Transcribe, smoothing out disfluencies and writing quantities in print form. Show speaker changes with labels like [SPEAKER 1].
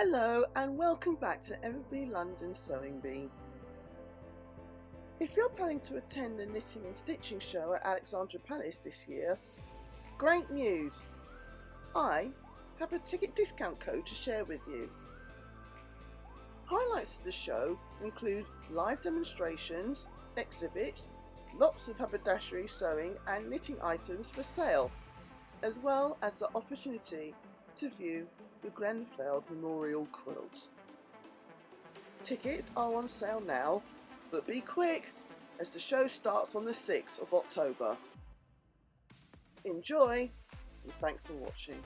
[SPEAKER 1] Hello and welcome back to Everbee London Sewing Bee. If you're planning to attend the Knitting and Stitching Show at Alexandra Palace this year, great news! I have a ticket discount code to share with you. Highlights of the show include live demonstrations, exhibits, lots of haberdashery, sewing and knitting items for sale, as well as the opportunity to view the Grenfell Memorial Quilt. Tickets are on sale now, but be quick as the show starts on the 6th of October. Enjoy and thanks for watching.